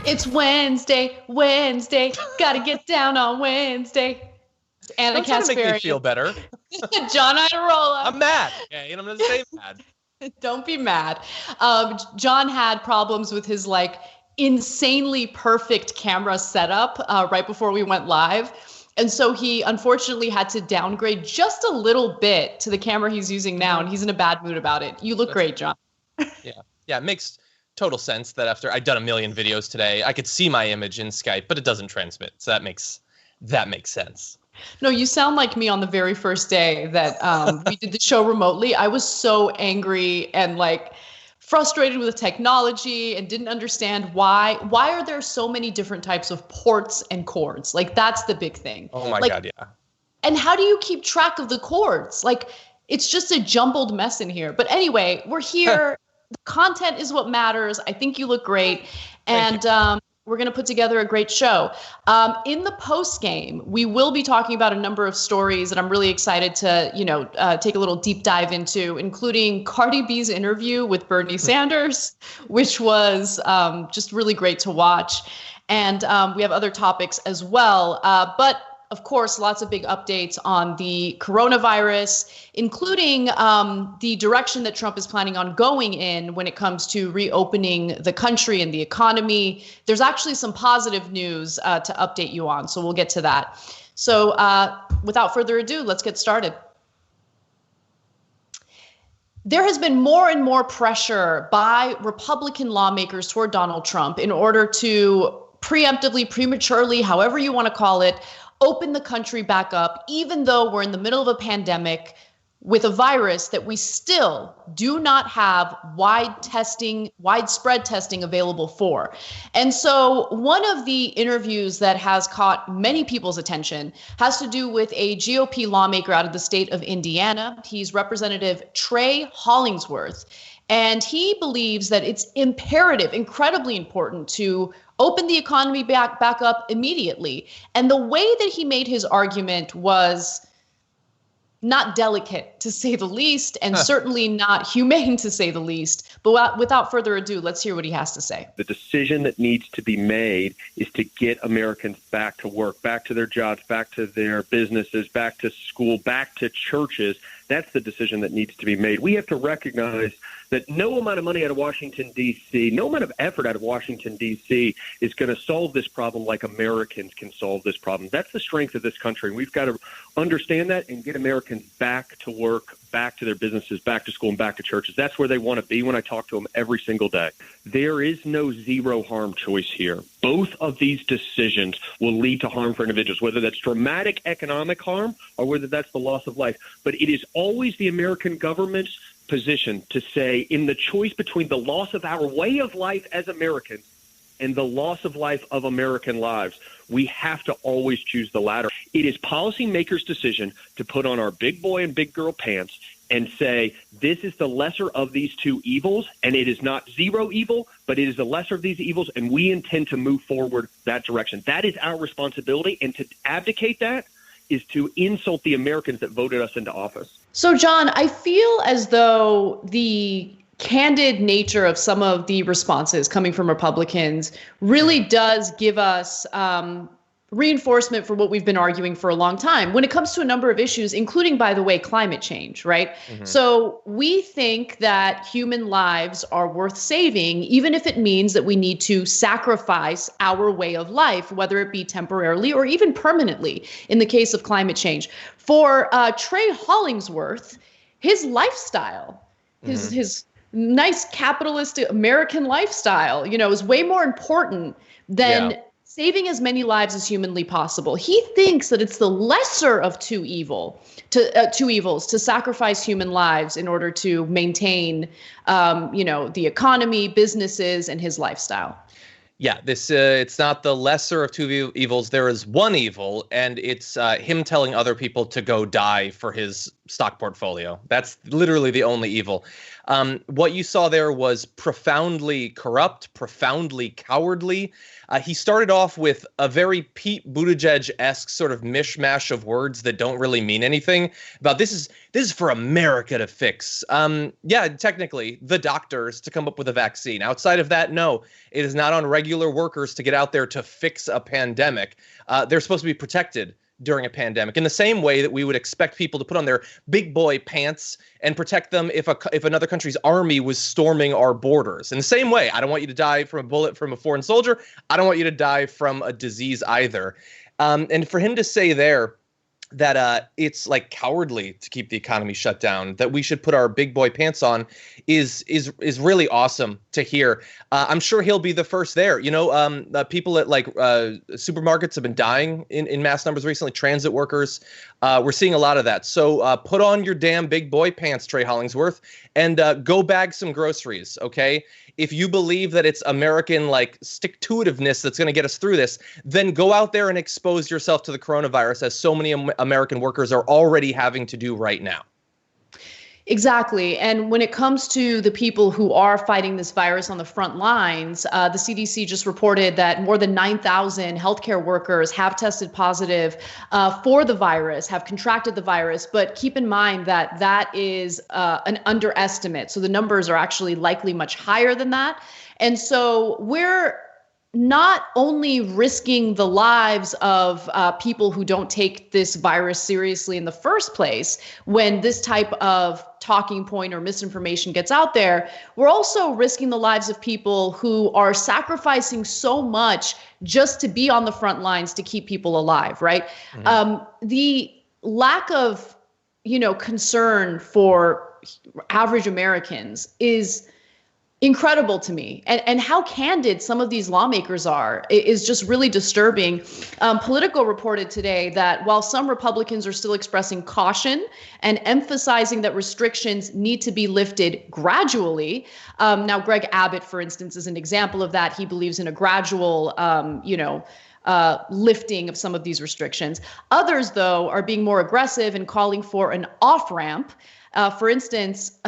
It's Wednesday, gotta get down on Wednesday. Anna Don't try to make me feel better. John Iadarola. I'm mad, okay, and I'm going to stay mad. Don't be mad. John had problems with his insanely perfect camera setup right before we went live. And so he unfortunately had to downgrade just a little bit to the camera he's using now, and he's in a bad mood about it. You look great, John. Yeah, it makes total sense that after I've done a million videos today, I could see my image in Skype, but it doesn't transmit. So that makes sense. No, you sound like me on the very first day that we did the show remotely. I was so angry and frustrated with the technology and didn't understand why are there so many different types of ports and cords? That's the big thing. Oh my God, yeah. And how do you keep track of the cords? It's just a jumbled mess in here. But anyway, we're here. The content is what matters. I think you look great. And we're going to put together a great show. In the post game, we will be talking about a number of stories that I'm really excited to, take a little deep dive into, including Cardi B's interview with Bernie Sanders, which was just really great to watch. And we have other topics as well. But of course, lots of big updates on the coronavirus, including the direction that Trump is planning on going in when it comes to reopening the country and the economy. There's actually some positive news to update you on, so we'll get to that. So without further ado, let's get started. There has been more and more pressure by Republican lawmakers toward Donald Trump in order to preemptively, prematurely, however you want to call it, open the country back up, even though we're in the middle of a pandemic with a virus that we still do not have widespread testing available for. And so one of the interviews that has caught many people's attention has to do with a GOP lawmaker out of the state of Indiana. He's Representative Trey Hollingsworth. And he believes that it's imperative, incredibly important, to open the economy back up immediately. And the way that he made his argument was not delicate, to say the least, and certainly not humane, to say the least. But without further ado, let's hear what he has to say. The decision that needs to be made is to get Americans back to work, back to their jobs, back to their businesses, back to school, back to churches. That's the decision that needs to be made. We have to recognize that no amount of money out of Washington, D.C., no amount of effort out of Washington, D.C. is going to solve this problem like Americans can solve this problem. That's the strength of this country. We've got to understand that and get Americans back to work, back to their businesses, back to school, and back to churches. That's where they want to be when I talk to them every single day. There is no zero harm choice here. Both of these decisions will lead to harm for individuals, whether that's dramatic economic harm or whether that's the loss of life. But it is always the American government's position to say, in the choice between the loss of our way of life as Americans and the loss of life of American lives, we have to always choose the latter. It is policymakers' decision to put on our big boy and big girl pants and say, this is the lesser of these two evils, and it is not zero evil, but it is the lesser of these evils, and we intend to move forward that direction. That is our responsibility, and to abdicate that is to insult the Americans that voted us into office. So, John, I feel as though the candid nature of some of the responses coming from Republicans really does give us reinforcement for what we've been arguing for a long time when it comes to a number of issues, including, by the way, climate change, right? Mm-hmm. So we think that human lives are worth saving, even if it means that we need to sacrifice our way of life, whether it be temporarily or even permanently in the case of climate change. For Trey Hollingsworth, his lifestyle, his nice capitalist American lifestyle, is way more important than saving as many lives as humanly possible. He thinks that it's the lesser of two evils to sacrifice human lives in order to maintain, the economy, businesses, and his lifestyle. Yeah, it's not the lesser of two evils. There is one evil, and it's him telling other people to go die for his stock portfolio. That's literally the only evil. What you saw there was profoundly corrupt, profoundly cowardly. He started off with a very Pete Buttigieg-esque sort of mishmash of words that don't really mean anything about this is for America to fix. Yeah, technically, the doctors to come up with a vaccine. Outside of that, no, it is not on regular workers to get out there to fix a pandemic. They're supposed to be protected during a pandemic, in the same way that we would expect people to put on their big boy pants and protect them if another country's army was storming our borders. In the same way, I don't want you to die from a bullet from a foreign soldier. I don't want you to die from a disease either. And for him to say there that it's like cowardly to keep the economy shut down, that we should put our big boy pants on is really awesome to hear. I'm sure he'll be the first there. People at supermarkets have been dying in mass numbers recently. Transit workers, we're seeing a lot of that. So put on your damn big boy pants, Trey Hollingsworth, and go bag some groceries, okay? If you believe that it's American stick-to-itiveness that's going to get us through this, then go out there and expose yourself to the coronavirus, as so many American workers are already having to do right now. Exactly. And when it comes to the people who are fighting this virus on the front lines, the CDC just reported that more than 9,000 healthcare workers have tested positive for the virus, have contracted the virus. But keep in mind that that is an underestimate. So the numbers are actually likely much higher than that. And so we're not only risking the lives of people who don't take this virus seriously in the first place when this type of talking point or misinformation gets out there, we're also risking the lives of people who are sacrificing so much just to be on the front lines to keep people alive, right? Mm-hmm. The lack of, concern for average Americans is incredible to me. And how candid some of these lawmakers are is just really disturbing. Politico reported today that while some Republicans are still expressing caution and emphasizing that restrictions need to be lifted gradually. Now, Greg Abbott, for instance, is an example of that. He believes in a gradual, lifting of some of these restrictions. Others, though, are being more aggressive and calling for an off-ramp. For instance,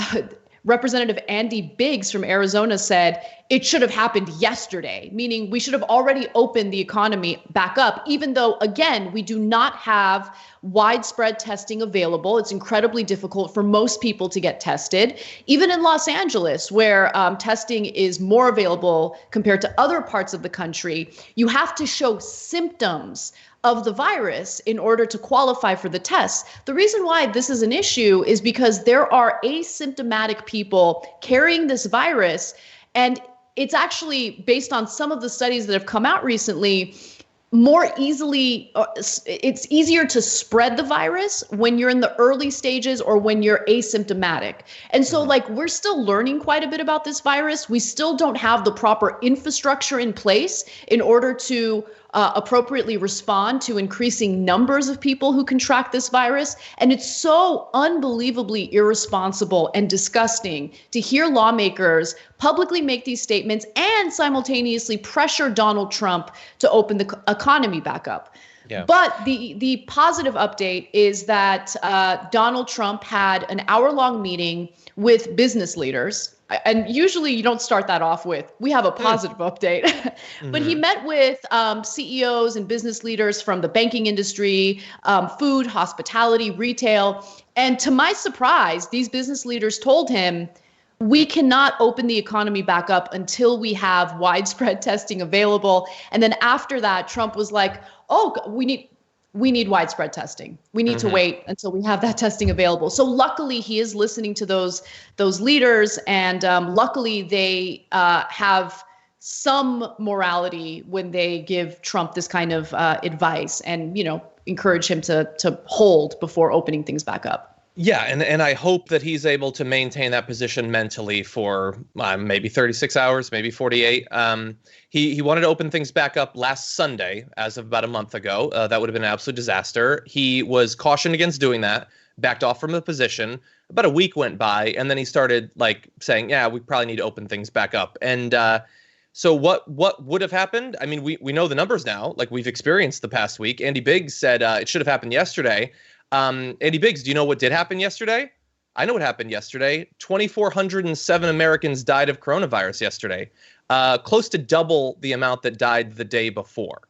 Representative Andy Biggs from Arizona said it should have happened yesterday, meaning we should have already opened the economy back up, even though, again, we do not have widespread testing available. It's incredibly difficult for most people to get tested. Even in Los Angeles, where testing is more available compared to other parts of the country, you have to show symptoms of the virus in order to qualify for the test. The reason why this is an issue is because there are asymptomatic people carrying this virus, and it's actually, based on some of the studies that have come out recently, it's easier to spread the virus when you're in the early stages or when you're asymptomatic. And so we're still learning quite a bit about this virus. We still don't have the proper infrastructure in place in order to appropriately respond to increasing numbers of people who contract this virus. And it's so unbelievably irresponsible and disgusting to hear lawmakers publicly make these statements and simultaneously pressure Donald Trump to open the economy back up. Yeah. But the positive update is that Donald Trump had an hour-long meeting with business leaders. And usually you don't start that off with, we have a positive update. But he met with CEOs and business leaders from the banking industry, food, hospitality, retail. And to my surprise, these business leaders told him, we cannot open the economy back up until we have widespread testing available. And then after that, Trump was like, oh, we need widespread testing. We need to wait until we have that testing available. So luckily, he is listening to those leaders, and luckily they have some morality when they give Trump this kind of advice and encourage him to hold before opening things back up. Yeah, and I hope that he's able to maintain that position mentally for maybe 36 hours, maybe 48. He wanted to open things back up last Sunday, as of about a month ago. That would have been an absolute disaster. He was cautioned against doing that, backed off from the position. About a week went by, and then he started saying, "Yeah, we probably need to open things back up." And so what would have happened? I mean, we know the numbers now, like we've experienced the past week. Andy Biggs said it should have happened yesterday. Andy Biggs, do you know what did happen yesterday? I know what happened yesterday. 2,407 Americans died of coronavirus yesterday, close to double the amount that died the day before.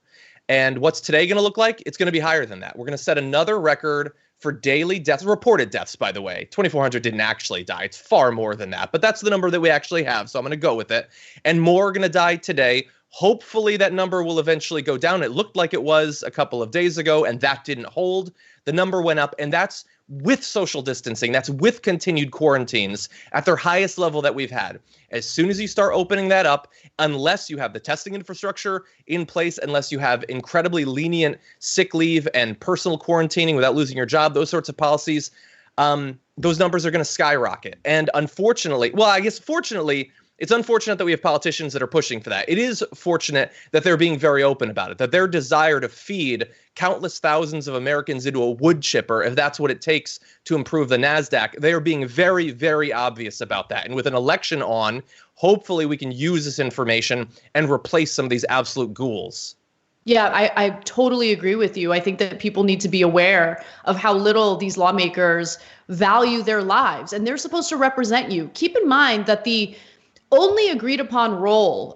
And what's today going to look like? It's going to be higher than that. We're going to set another record for daily deaths, reported deaths, by the way. 2,400 didn't actually die. It's far more than that, but that's the number that we actually have. So I'm going to go with it. And more are going to die today. Hopefully that number will eventually go down. It looked like it was a couple of days ago, and that didn't hold. The number went up, and that's with social distancing. That's with continued quarantines at their highest level that we've had. As soon as you start opening that up, unless you have the testing infrastructure in place, unless you have incredibly lenient sick leave and personal quarantining without losing your job, those sorts of policies, those numbers are going to skyrocket. And unfortunately, well, I guess fortunately, it's unfortunate that we have politicians that are pushing for that. It is fortunate that they're being very open about it, that their desire to feed countless thousands of Americans into a wood chipper, if that's what it takes to improve the NASDAQ, they are being very, very obvious about that. And with an election on, hopefully we can use this information and replace some of these absolute ghouls. Yeah, I totally agree with you. I think that people need to be aware of how little these lawmakers value their lives, and they're supposed to represent you. Keep in mind that the only agreed upon role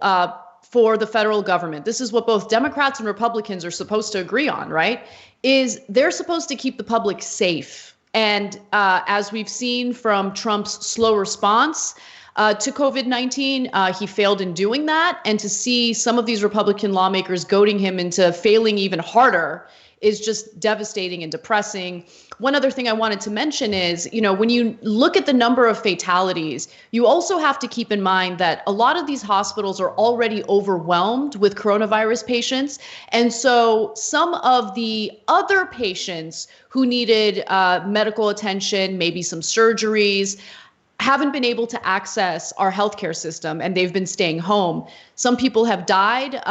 for the federal government, this is what both Democrats and Republicans are supposed to agree on, right, is they're supposed to keep the public safe. And as we've seen from Trump's slow response to COVID-19, he failed in doing that. And to see some of these Republican lawmakers goading him into failing even harder is just devastating and depressing. One other thing I wanted to mention is, when you look at the number of fatalities, you also have to keep in mind that a lot of these hospitals are already overwhelmed with coronavirus patients. And so some of the other patients who needed medical attention, maybe some surgeries, haven't been able to access our healthcare system, and they've been staying home. Some people have died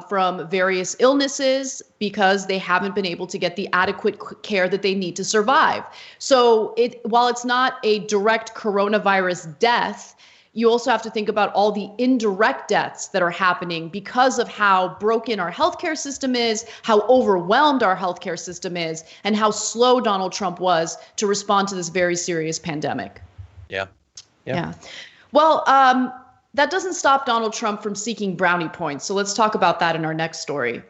from various illnesses because they haven't been able to get the adequate care that they need to survive. So while it's not a direct coronavirus death, you also have to think about all the indirect deaths that are happening because of how broken our healthcare system is, how overwhelmed our healthcare system is, and how slow Donald Trump was to respond to this very serious pandemic. Yeah. Well, that doesn't stop Donald Trump from seeking brownie points. So let's talk about that in our next story.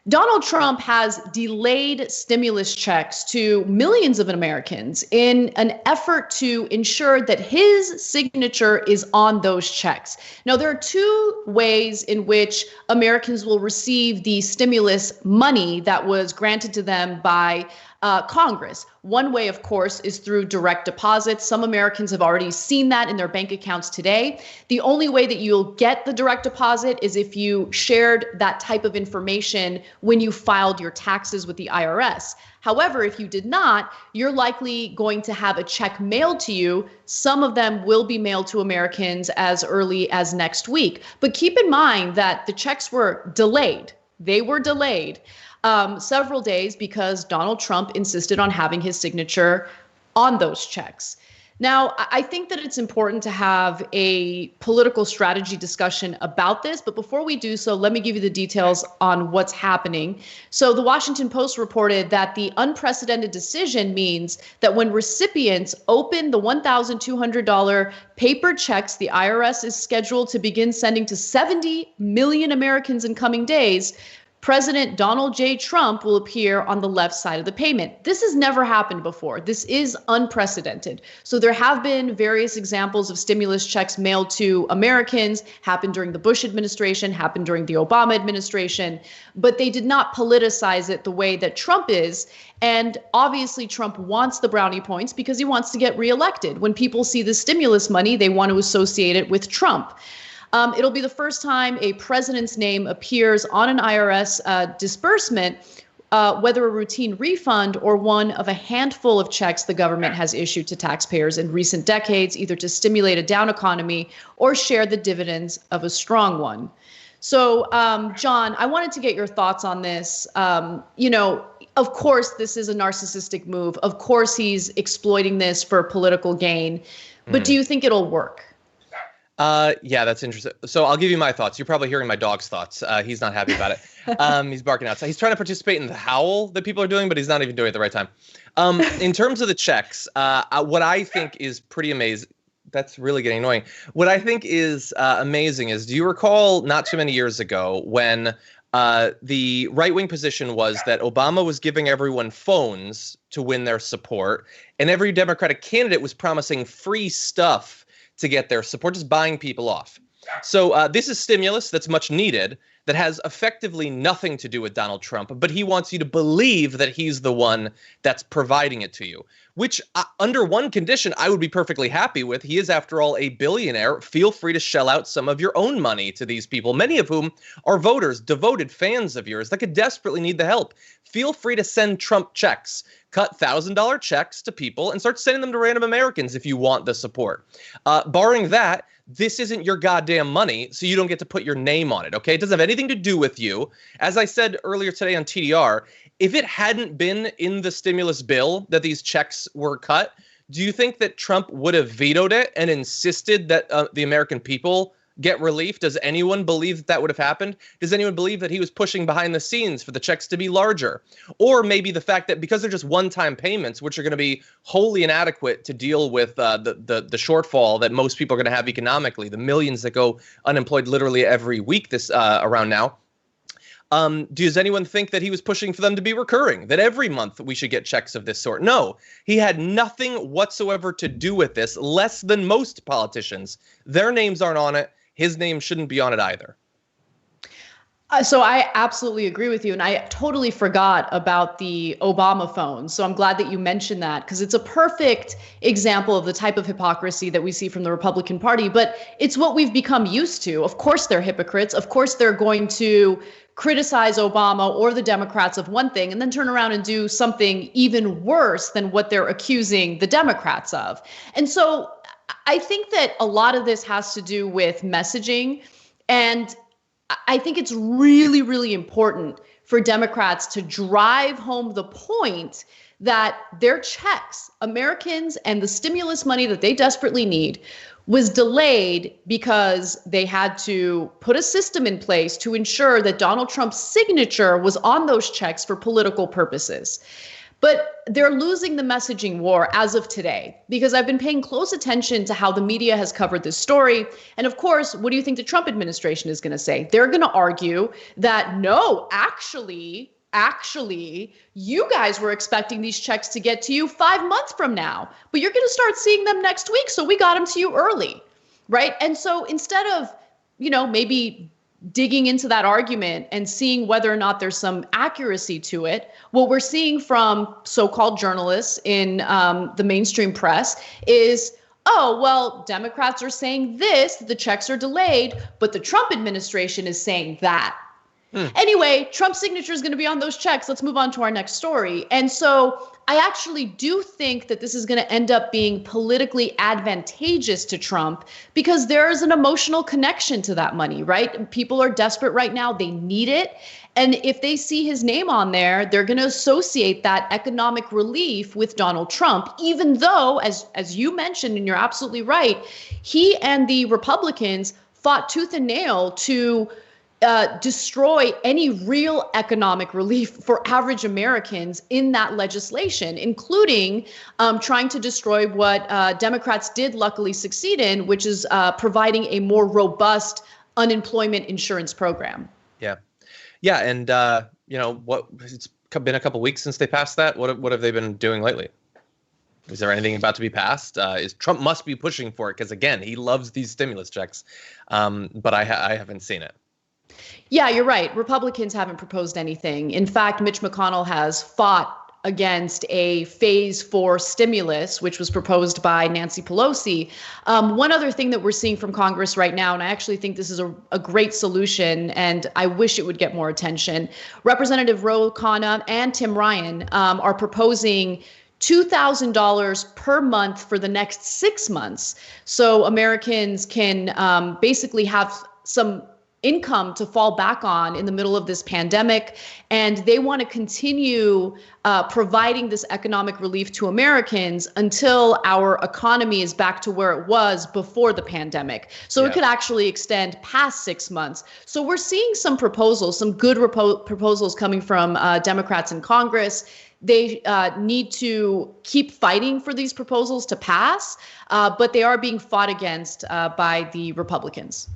Donald Trump has delayed stimulus checks to millions of Americans in an effort to ensure that his signature is on those checks. Now, there are two ways in which Americans will receive the stimulus money that was granted to them by Congress. One way, of course, is through direct deposits. Some Americans have already seen that in their bank accounts today. The only way that you'll get the direct deposit is if you shared that type of information when you filed your taxes with the IRS. However, if you did not, you're likely going to have a check mailed to you. Some of them will be mailed to Americans as early as next week. But keep in mind that the checks were delayed. They were delayed several days because Donald Trump insisted on having his signature on those checks. Now, I think that it's important to have a political strategy discussion about this. But before we do so, let me give you the details on what's happening. So the Washington Post reported that the unprecedented decision means that when recipients open the $1,200 paper checks the IRS is scheduled to begin sending to 70 million Americans in coming days, President Donald J. Trump will appear on the left side of the payment. This has never happened before. This is unprecedented. So there have been various examples of stimulus checks mailed to Americans, happened during the Bush administration, happened during the Obama administration, but they did not politicize it the way that Trump is. And obviously Trump wants the brownie points because he wants to get reelected. When people see the stimulus money, they want to associate it with Trump. It'll be the first time a president's name appears on an IRS disbursement whether a routine refund or one of a handful of checks the government has issued to taxpayers in recent decades, either to stimulate a down economy or share the dividends of a strong one. So, John, I wanted to get your thoughts on this. Of course, this is a narcissistic move. Of course, he's exploiting this for political gain. But do you think it'll work? Yeah, that's interesting. So I'll give you my thoughts. You're probably hearing my dog's thoughts. He's not happy about it. He's barking outside. He's trying to participate in the howl that people are doing, but he's not even doing it at the right time. In terms of the checks, what I think is pretty amazing. That's really getting annoying. What I think is amazing is, do you recall not too many years ago when the right-wing position was that Obama was giving everyone phones to win their support, and every Democratic candidate was promising free stuff to get their support, just buying people off. So this is stimulus that's much needed, that has effectively nothing to do with Donald Trump, but he wants you to believe that he's the one that's providing it to you, which under one condition I would be perfectly happy with. He is, after all, a billionaire. Feel free to shell out some of your own money to these people, many of whom are voters, devoted fans of yours that could desperately need the help. Feel free to send Trump checks. Cut $1,000 checks to people and start sending them to random Americans if you want the support. Barring that, this isn't your goddamn money, so you don't get to put your name on it, okay? It doesn't have anything to do with you. As I said earlier today on TDR, if it hadn't been in the stimulus bill that these checks were cut, do you think that Trump would have vetoed it and insisted that the American people get relief? Does anyone believe that would have happened? Does anyone believe that he was pushing behind the scenes for the checks to be larger? Or maybe the fact that because they're just one-time payments, which are going to be wholly inadequate to deal with the shortfall that most people are going to have economically, the millions that go unemployed literally every week this around now. Does anyone think that he was pushing for them to be recurring, that every month we should get checks of this sort? No, he had nothing whatsoever to do with this, less than most politicians. Their names aren't on it. His name shouldn't be on it either. So I absolutely agree with you. And I totally forgot about the Obama phone. So I'm glad that you mentioned that, because it's a perfect example of the type of hypocrisy that we see from the Republican Party. But it's what we've become used to. Of course, they're hypocrites. Of course, they're going to criticize Obama or the Democrats of one thing and then turn around and do something even worse than what they're accusing the Democrats of. And so I think that a lot of this has to do with messaging. And I think it's really, really important for Democrats to drive home the point that their checks, Americans and the stimulus money that they desperately need, was delayed because they had to put a system in place to ensure that Donald Trump's signature was on those checks for political purposes. But they're losing the messaging war as of today, because I've been paying close attention to how the media has covered this story. And of course, what do you think the Trump administration is going to say? They're going to argue that, no, actually, you guys were expecting these checks to get to you 5 months from now, but you're going to start seeing them next week. So we got them to you early, right? And so instead of, maybe digging into that argument and seeing whether or not there's some accuracy to it, what we're seeing from so-called journalists in the mainstream press is, oh, well, Democrats are saying this, the checks are delayed, but the Trump administration is saying that. Anyway, Trump's signature is going to be on those checks. Let's move on to our next story. And so I actually do think that this is going to end up being politically advantageous to Trump, because there is an emotional connection to that money, right? People are desperate right now. They need it. And if they see his name on there, they're going to associate that economic relief with Donald Trump, even though, as you mentioned, and you're absolutely right, he and the Republicans fought tooth and nail to destroy any real economic relief for average Americans in that legislation, including trying to destroy what Democrats did luckily succeed in, which is providing a more robust unemployment insurance program. Yeah. Yeah. And, it's been a couple weeks since they passed that. What have they been doing lately? Is there anything about to be passed? Trump must be pushing for it because, again, he loves these stimulus checks. But I haven't seen it. Yeah, you're right. Republicans haven't proposed anything. In fact, Mitch McConnell has fought against a phase 4 stimulus, which was proposed by Nancy Pelosi. One other thing that we're seeing from Congress right now, and I actually think this is a great solution, and I wish it would get more attention. Representative Ro Khanna and Tim Ryan are proposing $2,000 per month for the next 6 months. So Americans can basically have some income to fall back on in the middle of this pandemic. And they want to continue providing this economic relief to Americans until our economy is back to where it was before the pandemic. So it could actually extend past 6 months. So we're seeing some proposals, some good proposals coming from Democrats in Congress. They need to keep fighting for these proposals to pass, but they are being fought against by the Republicans.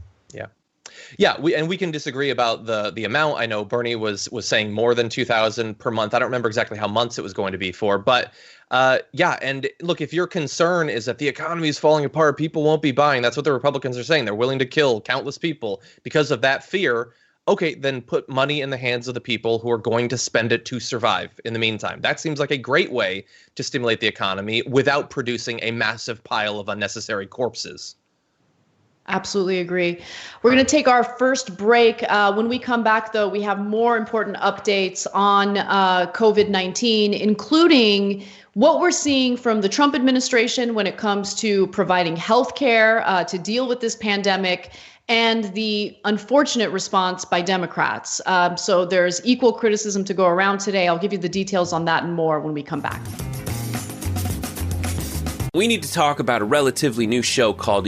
Yeah, we can disagree about the amount. I know Bernie was saying more than 2,000 per month. I don't remember exactly how months it was going to be for, but and look, if your concern is that the economy is falling apart, people won't be buying. That's what the Republicans are saying. They're willing to kill countless people because of that fear. Okay, then put money in the hands of the people who are going to spend it to survive in the meantime. That seems like a great way to stimulate the economy without producing a massive pile of unnecessary corpses. Absolutely agree. We're going to take our first break. When we come back, though, we have more important updates on COVID-19, including what we're seeing from the Trump administration when it comes to providing health care to deal with this pandemic, and the unfortunate response by Democrats. So there's equal criticism to go around today. I'll give you the details on that and more when we come back. We need to talk about a relatively new show called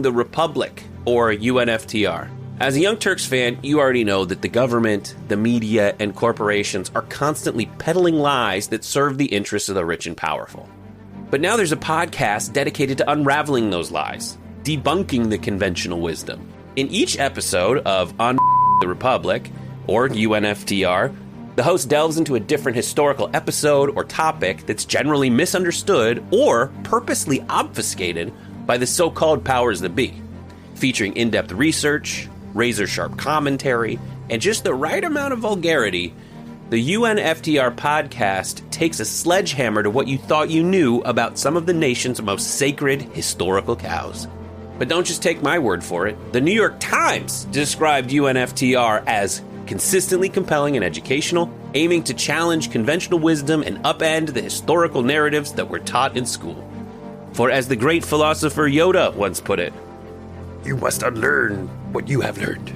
the Republic, or UNFTR. As a Young Turks fan, you already know that the government, the media, and corporations are constantly peddling lies that serve the interests of the rich and powerful. But now there's a podcast dedicated to unraveling those lies, debunking the conventional wisdom. In each episode of On the Republic, or UNFTR, the host delves into a different historical episode or topic that's generally misunderstood or purposely obfuscated by the so-called powers that be, featuring in-depth research, razor-sharp commentary, and just the right amount of vulgarity. The UNFTR podcast takes a sledgehammer to what you thought you knew about some of the nation's most sacred historical cows. But don't just take my word for it. The New York Times described UNFTR as consistently compelling and educational, aiming to challenge conventional wisdom and upend the historical narratives that were taught in school. For as the great philosopher Yoda once put it, you must unlearn what you have learned.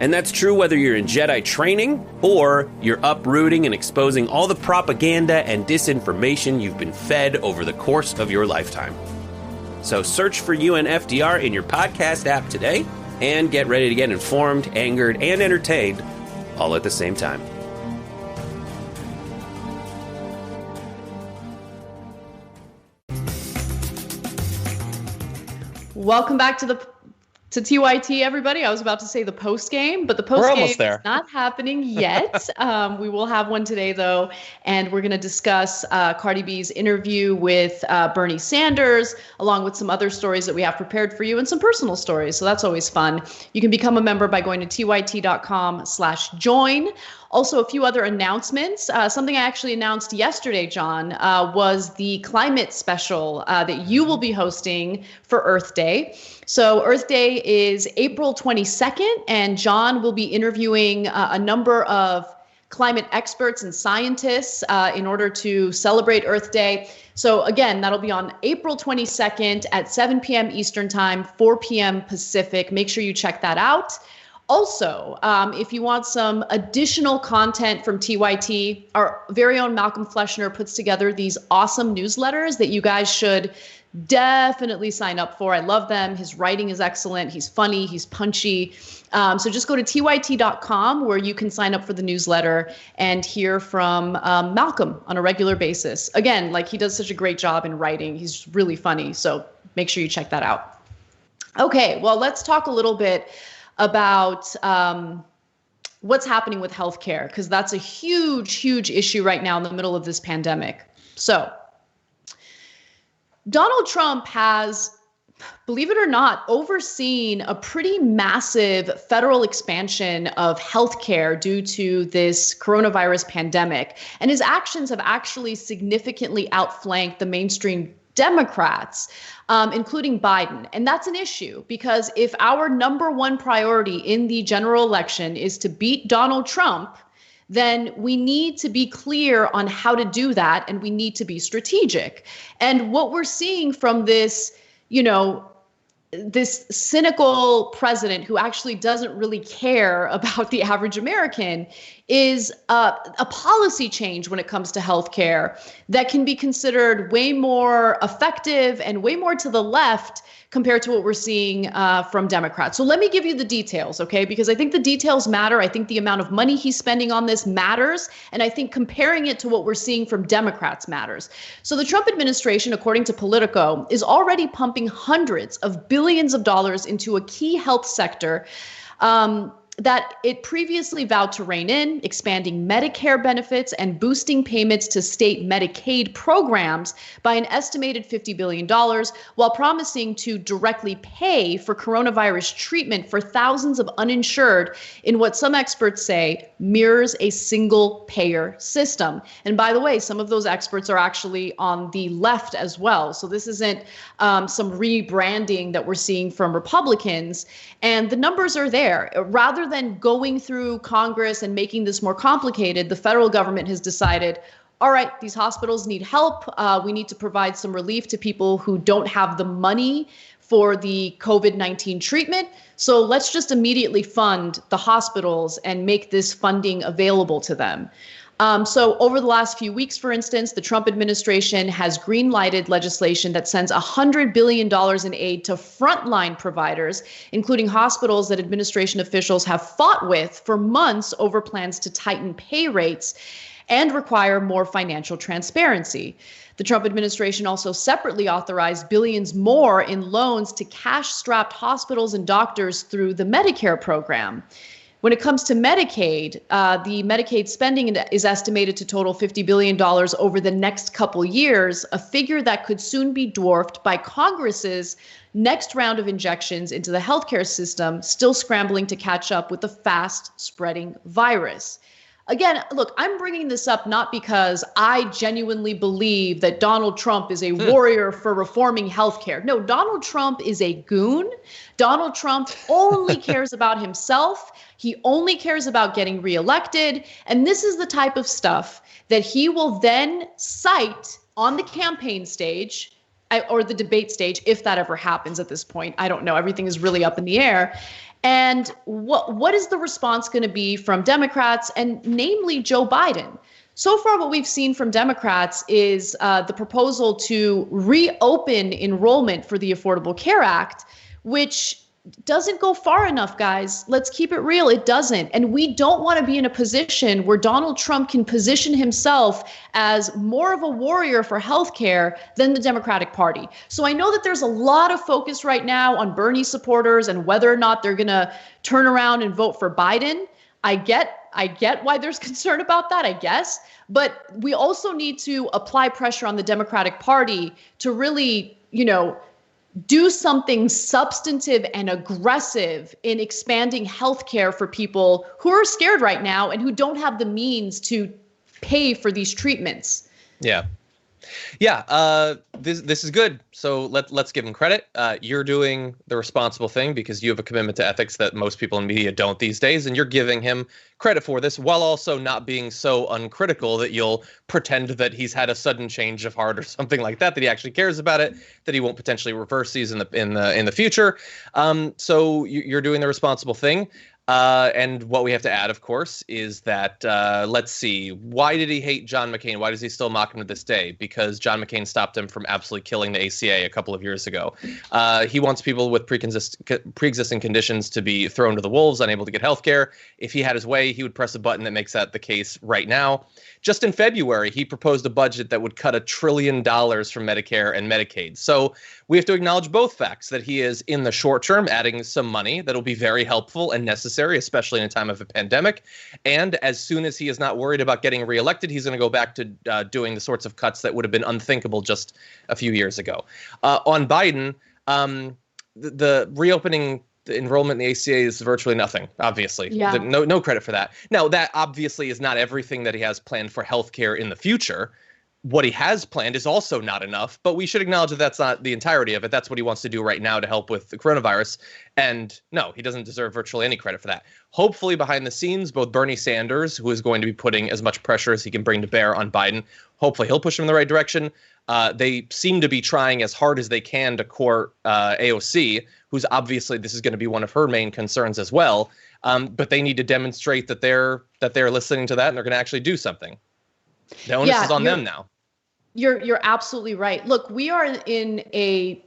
And that's true whether you're in Jedi training or you're uprooting and exposing all the propaganda and disinformation you've been fed over the course of your lifetime. So search for UNFTR in your podcast app today and get ready to get informed, angered, and entertained all at the same time. Welcome back to TYT, everybody. I was about to say the post game, but the post game is not happening yet. We will have one today, though, and we're going to discuss Cardi B's interview with Bernie Sanders, along with some other stories that we have prepared for you and some personal stories. So that's always fun. You can become a member by going to tyt.com/join. Also, a few other announcements. Something I actually announced yesterday, John, was the climate special that you will be hosting for Earth Day. So Earth Day is April 22nd, and John will be interviewing a number of climate experts and scientists in order to celebrate Earth Day. So again, that'll be on April 22nd at 7 p.m. Eastern Time, 4 p.m. Pacific. Make sure you check that out. Also, if you want some additional content from TYT, our very own Malcolm Fleschner puts together these awesome newsletters that you guys should definitely sign up for. I love them. His writing is excellent. He's funny. He's punchy. So just go to tyt.com where you can sign up for the newsletter and hear from Malcolm on a regular basis. Again, like he does such a great job in writing. He's really funny. So make sure you check that out. Okay, well, let's talk a little bit about what's happening with healthcare, because that's a huge, huge issue right now in the middle of this pandemic. So Donald Trump has believe it or not, overseen a pretty massive federal expansion of healthcare due to this coronavirus pandemic. And his actions have actually significantly outflanked the mainstream Democrats, including Biden. And that's an issue because if our number one priority in the general election is to beat Donald Trump, then we need to be clear on how to do that, and we need to be strategic. And what we're seeing from this, this cynical president who actually doesn't really care about the average American is a policy change when it comes to healthcare that can be considered way more effective and way more to the left compared to what we're seeing from Democrats. So let me give you the details, okay? Because I think the details matter. I think the amount of money he's spending on this matters. And I think comparing it to what we're seeing from Democrats matters. So the Trump administration, according to Politico, is already pumping hundreds of billions of dollars into a key health sector that it previously vowed to rein in, expanding Medicare benefits and boosting payments to state Medicaid programs by an estimated $50 billion, while promising to directly pay for coronavirus treatment for thousands of uninsured in what some experts say mirrors a single payer system. And by the way, some of those experts are actually on the left as well. So this isn't some rebranding that we're seeing from Republicans. And the numbers are there. Rather than going through Congress and making this more complicated, the federal government has decided, all right, these hospitals need help. We need to provide some relief to people who don't have the money for the COVID-19 treatment. So let's just immediately fund the hospitals and make this funding available to them. So over the last few weeks, for instance, the Trump administration has green-lighted legislation that sends $100 billion in aid to frontline providers, including hospitals that administration officials have fought with for months over plans to tighten pay rates and require more financial transparency. The Trump administration also separately authorized billions more in loans to cash-strapped hospitals and doctors through the Medicare program. When it comes to Medicaid, the Medicaid spending is estimated to total $50 billion over the next couple years, a figure that could soon be dwarfed by Congress's next round of injections into the healthcare system, still scrambling to catch up with the fast-spreading virus. Again, look, I'm bringing this up not because I genuinely believe that Donald Trump is a warrior for reforming healthcare. No, Donald Trump is a goon. Donald Trump only cares about himself. He only cares about getting reelected. And this is the type of stuff that he will then cite on the campaign stage or the debate stage, if that ever happens at this point. I don't know. Everything is really up in the air. And what is the response going to be from Democrats, and namely Joe Biden? So far, what we've seen from Democrats is the proposal to reopen enrollment for the Affordable Care Act, which doesn't go far enough, guys. Let's keep it real. It doesn't. And we don't want to be in a position where Donald Trump can position himself as more of a warrior for healthcare than the Democratic Party. So I know that there's a lot of focus right now on Bernie supporters and whether or not they're going to turn around and vote for Biden. I get why there's concern about that, I guess. But we also need to apply pressure on the Democratic Party to really, do something substantive and aggressive in expanding healthcare for people who are scared right now and who don't have the means to pay for these treatments. Yeah. This is good. So let's give him credit. You're doing the responsible thing because you have a commitment to ethics that most people in media don't these days, and you're giving him credit for this while also not being so uncritical that you'll pretend that he's had a sudden change of heart or something like that he actually cares about it, that he won't potentially reverse these in the future. So you're doing the responsible thing. And what we have to add, of course, is that, let's see, why did he hate John McCain? Why does he still mock him to this day? Because John McCain stopped him from absolutely killing the ACA a couple of years ago. He wants people with pre-existing conditions to be thrown to the wolves, unable to get health care. If he had his way, he would press a button that makes that the case right now. Just in February, he proposed a budget that would cut $1 trillion from Medicare and Medicaid. So we have to acknowledge both facts, that he is, in the short term, adding some money that'll be very helpful and necessary, especially in a time of a pandemic. And as soon as he is not worried about getting reelected, he's going to go back to doing the sorts of cuts that would have been unthinkable just a few years ago. On Biden, The reopening the enrollment in the ACA is virtually nothing, obviously. Yeah. No credit for that. Now, that obviously is not everything that he has planned for healthcare in the future. What he has planned is also not enough, but we should acknowledge that that's not the entirety of it. That's what he wants to do right now to help with the coronavirus. And no, he doesn't deserve virtually any credit for that. Hopefully, behind the scenes, both Bernie Sanders, who is going to be putting as much pressure as he can bring to bear on Biden, hopefully he'll push him in the right direction. They seem to be trying as hard as they can to court AOC, who's obviously, this is going to be one of her main concerns as well. But they need to demonstrate that they're listening to that and they're going to actually do something. The onus is on them now. You're absolutely right. Look, we're in a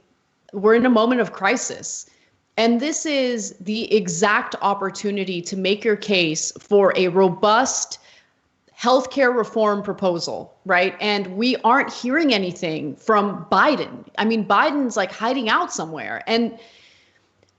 moment of crisis. And this is the exact opportunity to make your case for a robust healthcare reform proposal, right? And we aren't hearing anything from Biden. I mean, Biden's like hiding out somewhere. And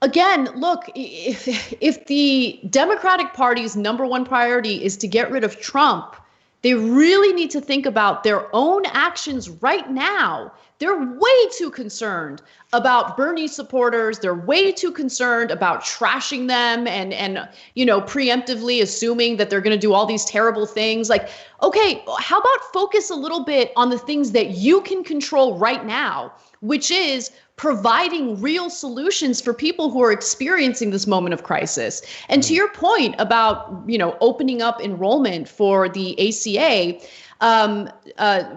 again, look, if the Democratic Party's number one priority is to get rid of Trump, they really need to think about their own actions right now. They're way too concerned about Bernie supporters. They're way too concerned about trashing them and preemptively assuming that they're going to do all these terrible things. Like, okay, how about focus a little bit on the things that you can control right now, which is providing real solutions for people who are experiencing this moment of crisis. And to your point about, opening up enrollment for the ACA,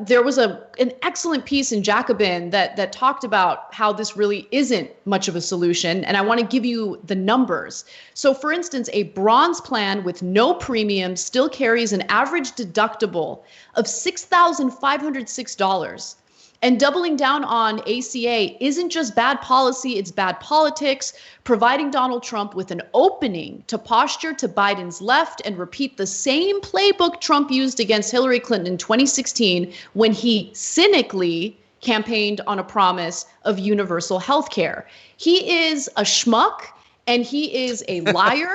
there was an excellent piece in Jacobin that talked about how this really isn't much of a solution. And I want to give you the numbers. So for instance, a bronze plan with no premium still carries an average deductible of $6,506. And doubling down on ACA isn't just bad policy, it's bad politics, providing Donald Trump with an opening to posture to Biden's left and repeat the same playbook Trump used against Hillary Clinton in 2016 when he cynically campaigned on a promise of universal health care. He is a schmuck and he is a liar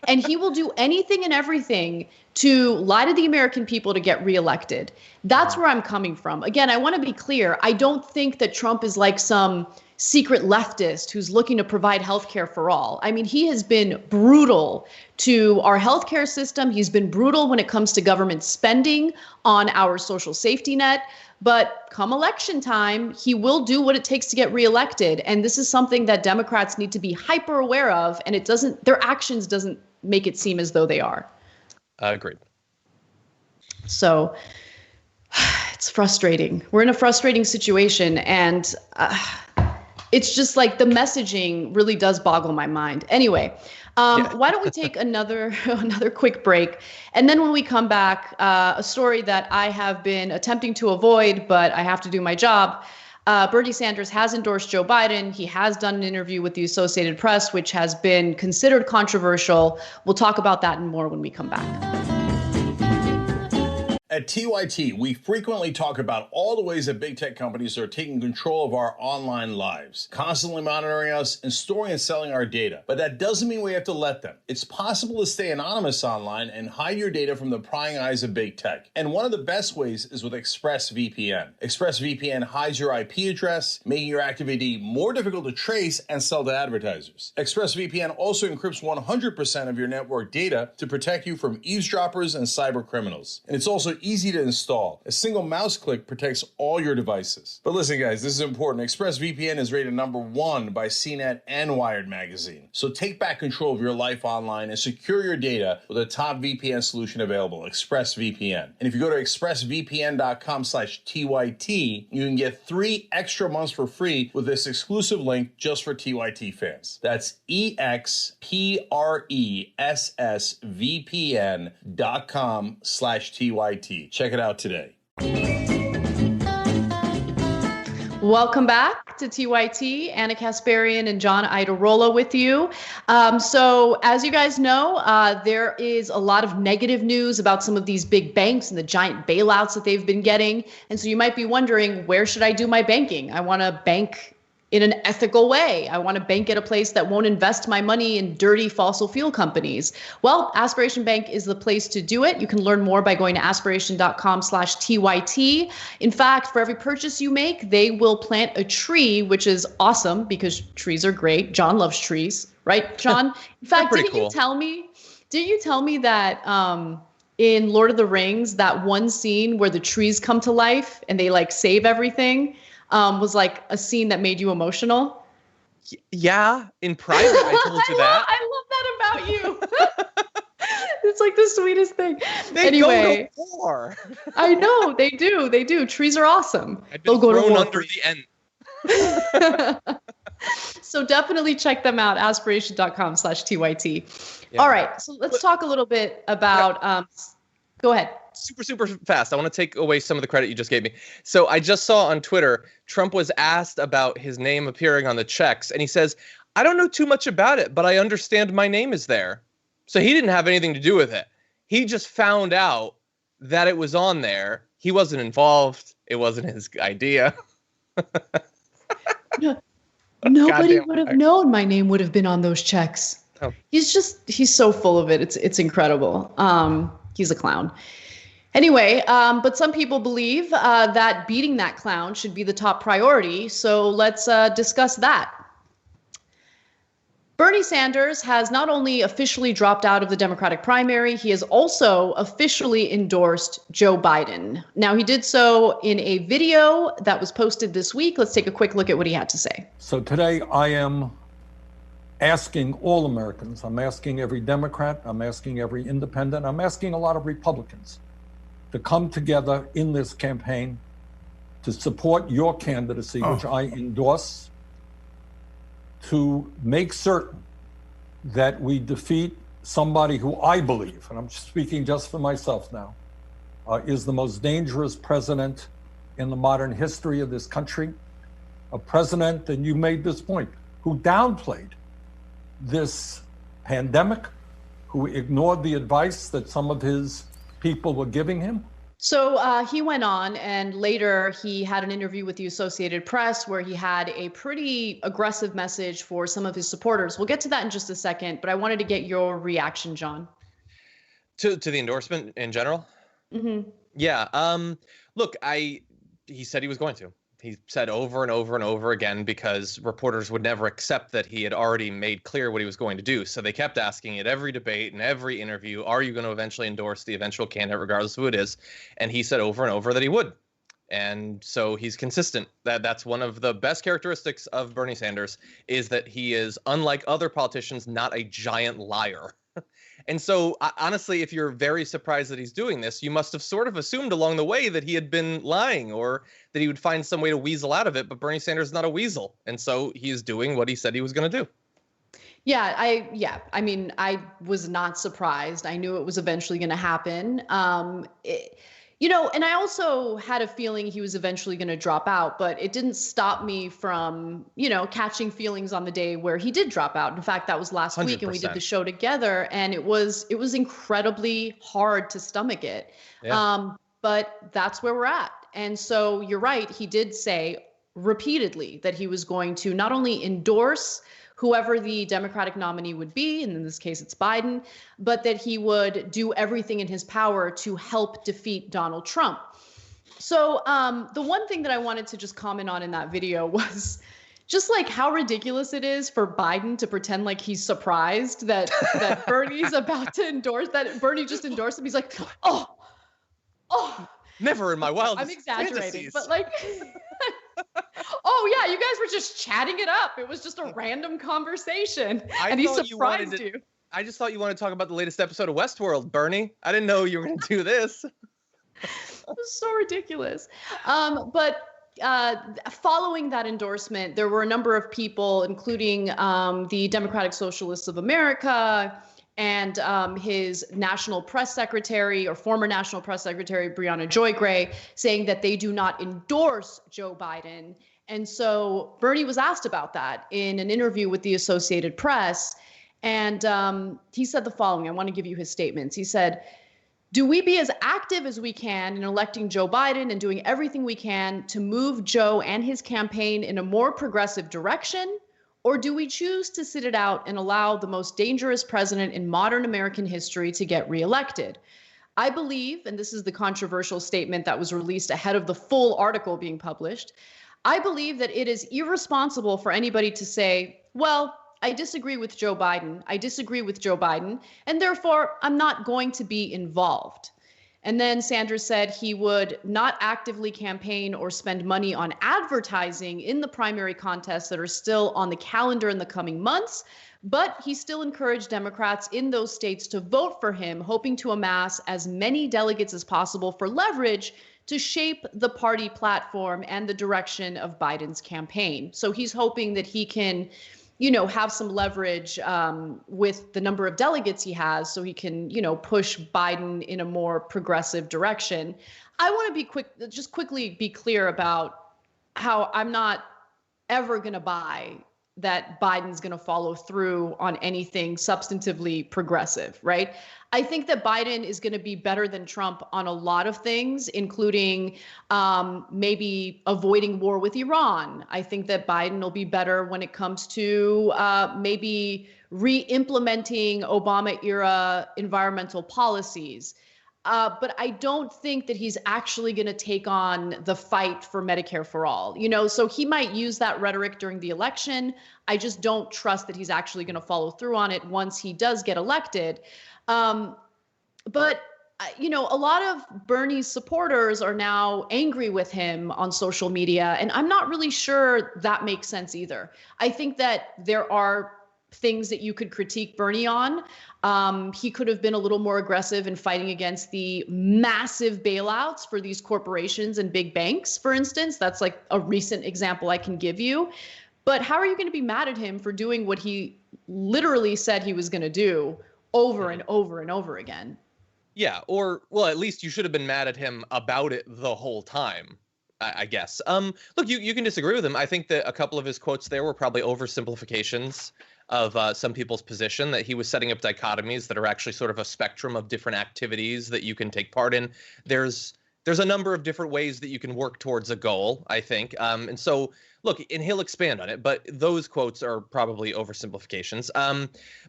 and he will do anything and everything to lie to the American people to get reelected. That's where I'm coming from. Again, I want to be clear. I don't think that Trump is like some secret leftist who's looking to provide health care for all. I mean, he has been brutal to our healthcare system. He's been brutal when it comes to government spending on our social safety net. But come election time, he will do what it takes to get reelected. And this is something that Democrats need to be hyper aware of. And their actions doesn't make it seem as though they are. Agreed. So it's frustrating. We're in a frustrating situation. And it's just like the messaging really does boggle my mind. Anyway, why don't we take another quick break? And then when we come back, a story that I have been attempting to avoid, but I have to do my job. Bernie Sanders has endorsed Joe Biden. He has done an interview with the Associated Press, which has been considered controversial. We'll talk about that and more when we come back. At TYT, we frequently talk about all the ways that big tech companies are taking control of our online lives, constantly monitoring us and storing and selling our data. But that doesn't mean we have to let them. It's possible to stay anonymous online and hide your data from the prying eyes of big tech. And one of the best ways is with ExpressVPN. ExpressVPN hides your IP address, making your active ID more difficult to trace and sell to advertisers. ExpressVPN also encrypts 100% of your network data to protect you from eavesdroppers and cyber criminals. And it's also easy to install. A single mouse click protects all your devices. But listen, guys, this is important. ExpressVPN is rated #1 by CNET and Wired magazine. So take back control of your life online and secure your data with a top VPN solution available, ExpressVPN. And if you go to expressvpn.com/TYT, you can get 3 extra months for free with this exclusive link just for TYT fans. That's expressvpn.com/TYT. Check it out today. Welcome back to TYT. Anna Kasparian and John Iadarola with you. So as you guys know, there is a lot of negative news about some of these big banks and the giant bailouts that they've been getting. And so you might be wondering, where should I do my banking? I want to bank in an ethical way. I want to bank at a place that won't invest my money in dirty fossil fuel companies. Well, Aspiration Bank is the place to do it. You can learn more by going to aspiration.com/TYT. In fact, for every purchase you make, they will plant a tree, which is awesome because trees are great. John loves trees, right, John? In fact, didn't you tell me that in Lord of the Rings, that one scene where the trees come to life and they like save everything was like a scene that made you emotional? Yeah, in private, I told you that. I love that about you. It's like the sweetest thing. They go to war. I know, they do. They do. Trees are awesome. They'll go to war under the end. So definitely check them out, aspiration.com/TYT. Yeah. All right, so let's talk a little bit about, go ahead. Super fast. I want to take away some of the credit you just gave me. So I just saw on Twitter, Trump was asked about his name appearing on the checks, and he says, I don't know too much about it, but I understand my name is there. So he didn't have anything to do with it. He just found out that it was on there. He wasn't involved. It wasn't his idea. Nobody would have known my name would have been on those checks. Oh. He's so full of it. It's incredible. He's a clown. Anyway, but some people believe that beating that clown should be the top priority. So let's discuss that. Bernie Sanders has not only officially dropped out of the Democratic primary, he has also officially endorsed Joe Biden. Now, he did so in a video that was posted this week. Let's take a quick look at what he had to say. So today I am asking all Americans, I'm asking every Democrat, I'm asking every independent, I'm asking a lot of Republicans to come together in this campaign to support your candidacy, which I endorse, to make certain that we defeat somebody who I believe, and I'm speaking just for myself now, is the most dangerous president in the modern history of this country. A president, and you made this point, who downplayed this pandemic, who ignored the advice that some of his people were giving him. So he went on, and later he had an interview with the Associated Press where he had a pretty aggressive message for some of his supporters. We'll get to that in just a second, but I wanted to get your reaction, John. To the endorsement in general? Mm-hmm. Yeah. Look, he said he was going to. He said over and over and over again because reporters would never accept that he had already made clear what he was going to do. So they kept asking at every debate and every interview, are you going to eventually endorse the eventual candidate, regardless of who it is? And he said over and over that he would. And so he's consistent. That's one of the best characteristics of Bernie Sanders, is that he is, unlike other politicians, not a giant liar. And so, honestly, if you're very surprised that he's doing this, you must have sort of assumed along the way that he had been lying or that he would find some way to weasel out of it. But Bernie Sanders is not a weasel. And so he is doing what he said he was going to do. Yeah, I mean, I was not surprised. I knew it was eventually going to happen. And I also had a feeling he was eventually going to drop out, but it didn't stop me from, catching feelings on the day where he did drop out. In fact, that was last 100%. Week, and we did the show together, and it was incredibly hard to stomach it. Yeah. But that's where we're at. And so you're right. He did say repeatedly that he was going to not only endorse whoever the Democratic nominee would be, and in this case it's Biden, but that he would do everything in his power to help defeat Donald Trump. So the one thing that I wanted to just comment on in that video was just like how ridiculous it is for Biden to pretend like he's surprised that Bernie's about to endorse, that Bernie just endorsed him. He's like, oh. Never in my wildest I'm exaggerating, fantasies. But like, oh yeah, you guys were just chatting it up. It was just a random conversation, and he surprised you. I just thought you wanted to talk about the latest episode of Westworld, Bernie. I didn't know you were going to do this. It was so ridiculous. But following that endorsement, there were a number of people, including the Democratic Socialists of America, and his national press secretary, or former national press secretary, Brianna Joy Gray, saying that they do not endorse Joe Biden. And so Bernie was asked about that in an interview with the Associated Press. And he said the following. I want to give you his statements. He said, Do we be as active as we can in electing Joe Biden and doing everything we can to move Joe and his campaign in a more progressive direction? Or do we choose to sit it out and allow the most dangerous president in modern American history to get reelected? I believe, and this is the controversial statement that was released ahead of the full article being published, I believe that it is irresponsible for anybody to say, well, I disagree with Joe Biden. I disagree with Joe Biden, and therefore I'm not going to be involved. And then Sanders said he would not actively campaign or spend money on advertising in the primary contests that are still on the calendar in the coming months. But he still encouraged Democrats in those states to vote for him, hoping to amass as many delegates as possible for leverage to shape the party platform and the direction of Biden's campaign. So he's hoping that he can, have some leverage with the number of delegates he has so he can, push Biden in a more progressive direction. I want to quickly be clear about how I'm not ever going to buy that Biden's going to follow through on anything substantively progressive, right? I think that Biden is going to be better than Trump on a lot of things, including maybe avoiding war with Iran. I think that Biden will be better when it comes to maybe re-implementing Obama-era environmental policies. But I don't think that he's actually going to take on the fight for Medicare for all. So he might use that rhetoric during the election. I just don't trust that he's actually going to follow through on it once he does get elected. But a lot of Bernie's supporters are now angry with him on social media, and I'm not really sure that makes sense either. I think that there are things that you could critique Bernie on. He could have been a little more aggressive in fighting against the massive bailouts for these corporations and big banks, for instance. That's like a recent example I can give you. But how are you going to be mad at him for doing what he literally said he was going to do over and over and over again? Yeah, well, at least you should have been mad at him about it the whole time, I guess. Look, you can disagree with him. I think that a couple of his quotes there were probably oversimplifications of some people's position, that he was setting up dichotomies that are actually sort of a spectrum of different activities that you can take part in. There's a number of different ways that you can work towards a goal, I think. And so, look, and he'll expand on it, but those quotes are probably oversimplifications.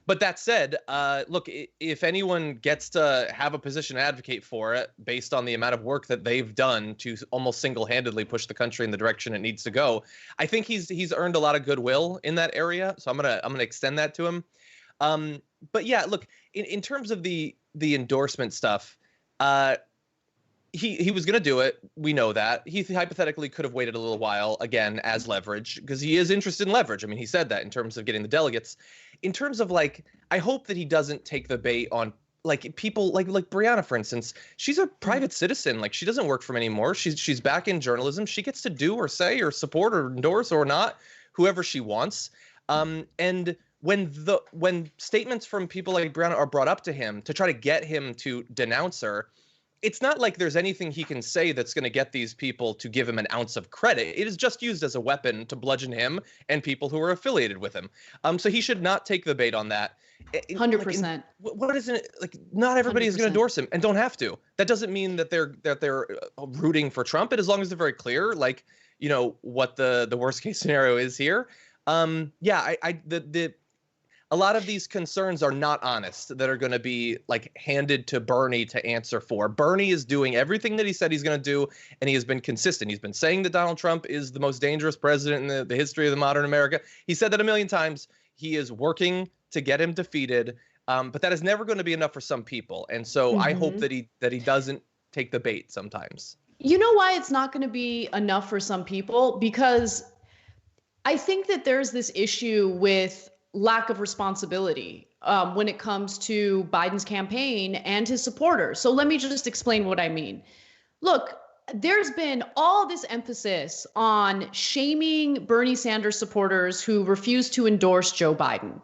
But that said, look, if anyone gets to have a position to advocate for it based on the amount of work that they've done to almost single-handedly push the country in the direction it needs to go, I think he's earned a lot of goodwill in that area. So I'm gonna extend that to him. But yeah, look, in terms of the endorsement stuff, He was going to do it. We know that. He hypothetically could have waited a little while, again, as leverage, because he is interested in leverage. I mean, he said that in terms of getting the delegates. In terms of, I hope that he doesn't take the bait on, people like Brianna, for instance. She's a private citizen. She doesn't work for him anymore. She's back in journalism. She gets to do or say or support or endorse or not whoever she wants. And when statements from people like Brianna are brought up to him to try to get him to denounce her, it's not like there's anything he can say that's going to get these people to give him an ounce of credit. It is just used as a weapon to bludgeon him and people who are affiliated with him. So he should not take the bait on that. 100%. What isn't it? Not everybody 100%. Is going to endorse him and don't have to. That doesn't mean that they're rooting for Trump. And as long as they're very clear, what the worst case scenario is here. A lot of these concerns are not honest, that are going to be handed to Bernie to answer for. Bernie is doing everything that he said he's going to do, and he has been consistent. He's been saying that Donald Trump is the most dangerous president in the history of the modern America. He said that 1,000,000 times. He is working to get him defeated, but that is never going to be enough for some people. And so I hope that he doesn't take the bait sometimes. You know why it's not going to be enough for some people? Because I think that there's this issue with lack of responsibility when it comes to Biden's campaign and his supporters. So let me just explain what I mean. Look, there's been all this emphasis on shaming Bernie Sanders supporters who refuse to endorse Joe Biden.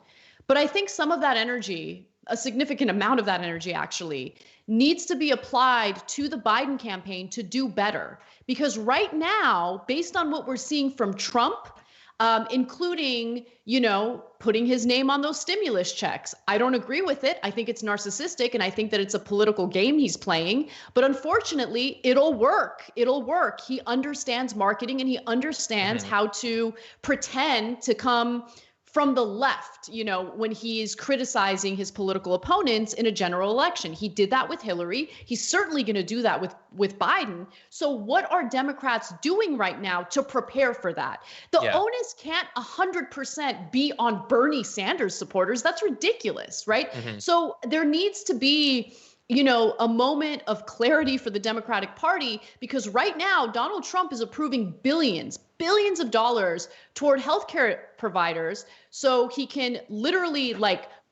But I think some of that energy, a significant amount of that energy actually, needs to be applied to the Biden campaign to do better. Because right now, based on what we're seeing from Trump, including, putting his name on those stimulus checks. I don't agree with it. I think it's narcissistic, and I think that it's a political game he's playing. But unfortunately, it'll work. It'll work. He understands marketing, and he understands how to pretend to come from the left, when he is criticizing his political opponents in a general election. He did that with Hillary. He's certainly going to do that with Biden. So what are Democrats doing right now to prepare for that? The onus can't 100% be on Bernie Sanders supporters. That's ridiculous, right? So there needs to be a moment of clarity for the Democratic Party, because right now, Donald Trump is approving billions of dollars toward healthcare providers so he can literally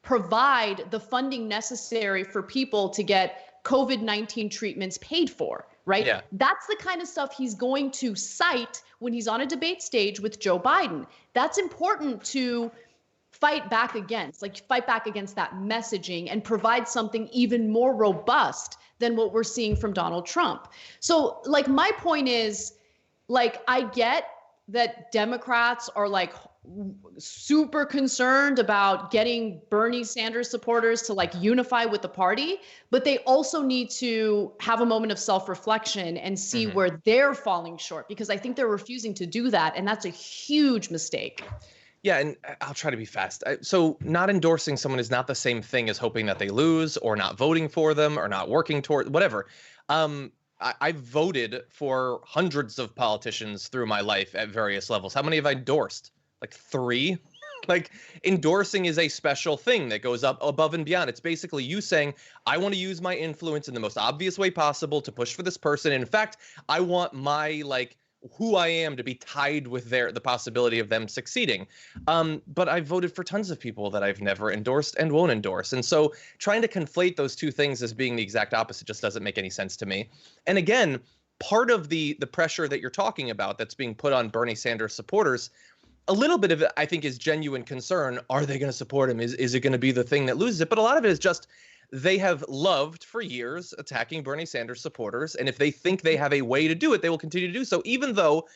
provide the funding necessary for people to get COVID-19 treatments paid for, right? Yeah. That's the kind of stuff he's going to cite when he's on a debate stage with Joe Biden. That's important to fight back against that messaging and provide something even more robust than what we're seeing from Donald Trump. So my point is, I get that Democrats are super concerned about getting Bernie Sanders supporters to unify with the party, but they also need to have a moment of self-reflection and see where they're falling short, because I think they're refusing to do that. And that's a huge mistake. Yeah, and I'll try to be fast. So not endorsing someone is not the same thing as hoping that they lose or not voting for them or not working toward whatever. I've voted for hundreds of politicians through my life at various levels. How many have I endorsed? 3? Endorsing is a special thing that goes up above and beyond. It's basically you saying, I want to use my influence in the most obvious way possible to push for this person. And in fact, I want my who I am to be tied with the possibility of them succeeding. But I've voted for tons of people that I've never endorsed and won't endorse. And so trying to conflate those two things as being the exact opposite just doesn't make any sense to me. And again, part of the pressure that you're talking about that's being put on Bernie Sanders supporters, a little bit of it, I think, is genuine concern. Are they going to support him? Is it going to be the thing that loses it? But a lot of it is just they have loved for years attacking Bernie Sanders supporters. And if they think they have a way to do it, they will continue to do so, even though,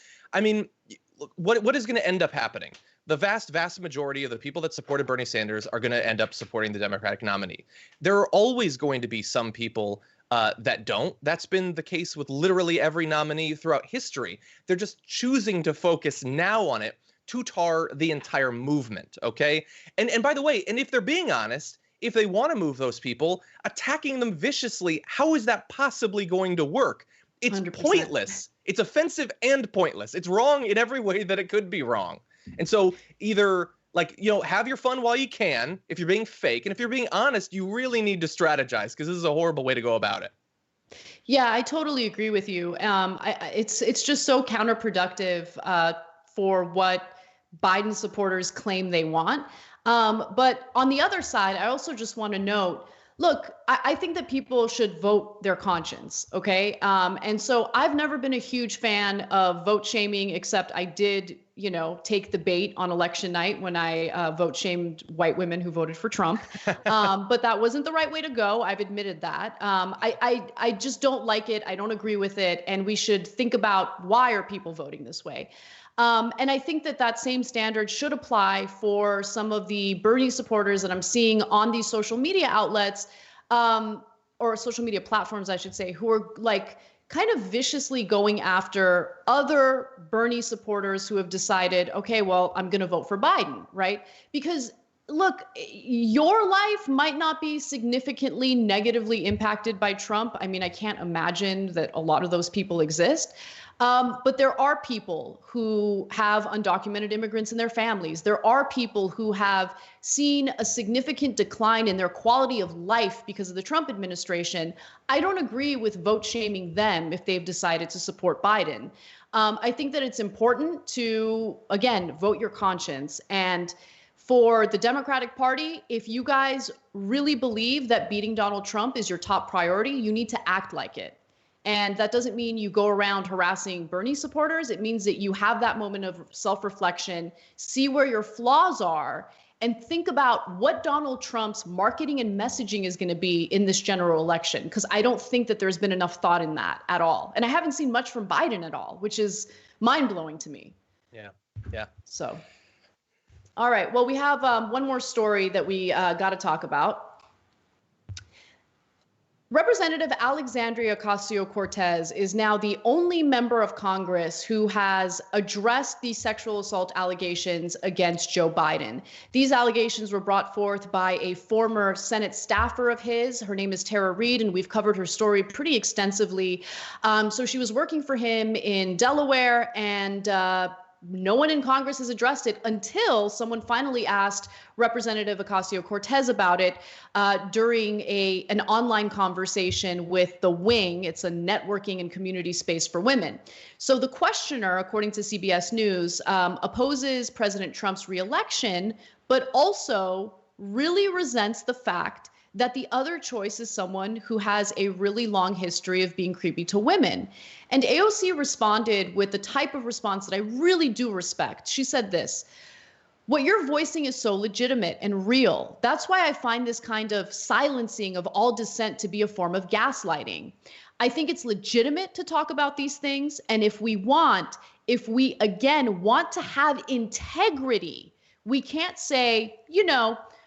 what is going to end up happening? The vast majority of the people that supported Bernie Sanders are going to end up supporting the Democratic nominee. There are always going to be some people that don't. That's been the case with literally every nominee throughout history. They're just choosing to focus now on it to tar the entire movement. Okay. And by the way, and if they're being honest, if they want to move those people, attacking them viciously, how is that possibly going to work? It's 100%. Pointless. It's offensive and pointless. It's wrong in every way that it could be wrong. And so either have your fun while you can, if you're being fake, and if you're being honest, you really need to strategize, because this is a horrible way to go about it. Yeah, I totally agree with you. It's just so counterproductive for what Biden supporters claim they want. But on the other side, I also just want to note, look, I think that people should vote their conscience. Okay. And so I've never been a huge fan of vote shaming, except I did, take the bait on election night when I vote shamed white women who voted for Trump. But that wasn't the right way to go. I've admitted that. I just don't like it. I don't agree with it. And we should think about, why are people voting this way? And I think that same standard should apply for some of the Bernie supporters that I'm seeing on these social media outlets, or social media platforms, I should say, who are kind of viciously going after other Bernie supporters who have decided, okay, well, I'm going to vote for Biden, right? Because look, your life might not be significantly negatively impacted by Trump. I mean, I can't imagine that a lot of those people exist. But there are people who have undocumented immigrants in their families. There are people who have seen a significant decline in their quality of life because of the Trump administration. I don't agree with vote shaming them if they've decided to support Biden. I think that it's important to, again, vote your conscience. And for the Democratic Party, if you guys really believe that beating Donald Trump is your top priority, you need to act like it. And that doesn't mean you go around harassing Bernie supporters. It means that you have that moment of self-reflection, see where your flaws are, and think about what Donald Trump's marketing and messaging is going to be in this general election. Because I don't think that there's been enough thought in that at all. And I haven't seen much from Biden at all, which is mind-blowing to me. Yeah. Yeah. So, all right. Well, we have one more story that we got to talk about. Representative Alexandria Ocasio-Cortez is now the only member of Congress who has addressed these sexual assault allegations against Joe Biden. These allegations were brought forth by a former Senate staffer of his. Her name is Tara Reade, and we've covered her story pretty extensively. So she was working for him in Delaware, and no one in Congress has addressed it until someone finally asked Representative Ocasio-Cortez about it during an online conversation with The Wing. It's a networking and community space for women. So the questioner, according to CBS News, opposes President Trump's reelection, but also really resents the fact that the other choice is someone who has a really long history of being creepy to women. And AOC responded with the type of response that I really do respect. She said this: "What you're voicing is so legitimate and real. That's why I find this kind of silencing of all dissent to be a form of gaslighting. I think it's legitimate to talk about these things. And if we again want to have integrity, we can't say,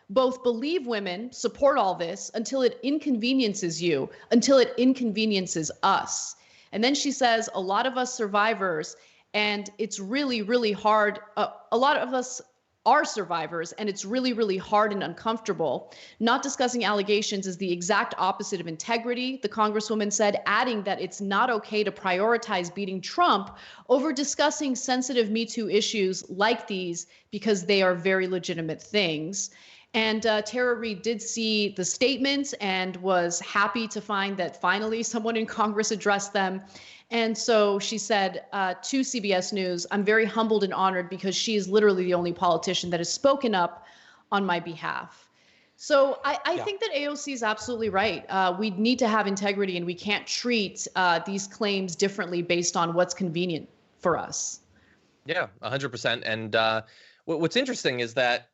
both believe women, support all this until it inconveniences you, until it inconveniences us." And then she says, a lot of us survivors, and it's really, really hard. A lot of us are survivors, and it's really, really hard and uncomfortable. Not discussing allegations is the exact opposite of integrity, the Congresswoman said, adding that it's not okay to prioritize beating Trump over discussing sensitive Me Too issues like these because they are very legitimate things. And Tara Reade did see the statements and was happy to find that finally someone in Congress addressed them. And so she said to CBS News, "I'm very humbled and honored because she is literally the only politician that has spoken up on my behalf." So I think that AOC is absolutely right. We need to have integrity, and we can't treat these claims differently based on what's convenient for us. Yeah, 100%. And what's interesting is that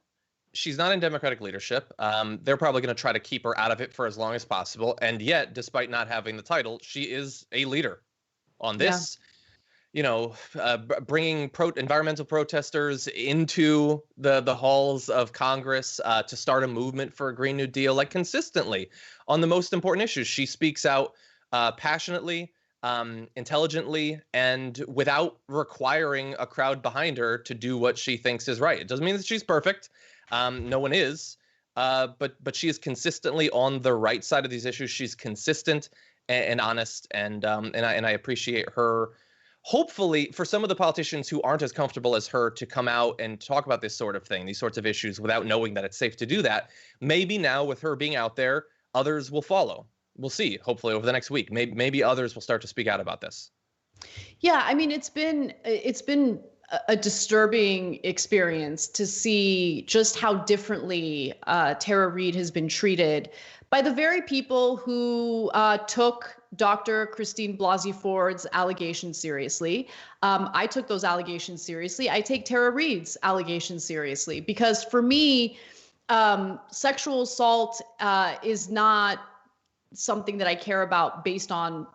she's not in Democratic leadership. They're probably going to try to keep her out of it for as long as possible. And yet, despite not having the title, she is a leader on this. Bringing environmental protesters into the halls of Congress to start a movement for a Green New Deal, like consistently on the most important issues. She speaks out passionately, intelligently, and without requiring a crowd behind her to do what she thinks is right. It doesn't mean that she's perfect. No one is, but she is consistently on the right side of these issues. She's consistent and honest, and I appreciate her. Hopefully, for some of the politicians who aren't as comfortable as her to come out and talk about this sort of thing, these sorts of issues, without knowing that it's safe to do that, maybe now with her being out there, others will follow. We'll see. Hopefully, over the next week, maybe others will start to speak out about this. Yeah, I mean, it's been a disturbing experience to see just how differently Tara Reade has been treated by the very people who took Dr. Christine Blasey Ford's allegations seriously. I took those allegations seriously. I take Tara Reade's allegations seriously because for me, sexual assault is not something that I care about based on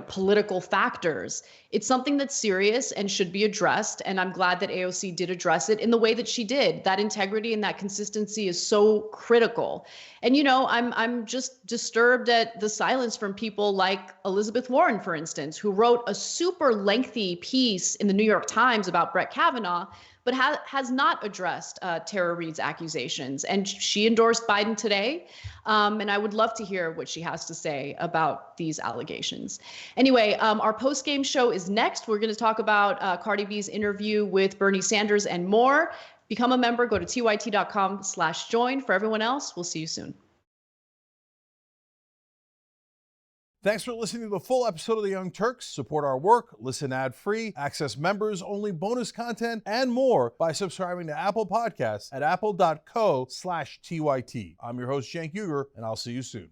political factors. It's something that's serious and should be addressed. And I'm glad that AOC did address it in the way that she did. That integrity and that consistency is so critical. And, I'm just disturbed at the silence from people like Elizabeth Warren, for instance, who wrote a super lengthy piece in the New York Times about Brett Kavanaugh, but has not addressed Tara Reade's accusations. And she endorsed Biden today. And I would love to hear what she has to say about these allegations. Anyway, our post-game show is next. We're going to talk about Cardi B's interview with Bernie Sanders and more. Become a member. Go to tyt.com/join. For everyone else, we'll see you soon. Thanks for listening to the full episode of the Young Turks. Support our work, listen ad-free, access members-only bonus content, and more by subscribing to Apple Podcasts at apple.co/TYT. I'm your host, Cenk Uygur, and I'll see you soon.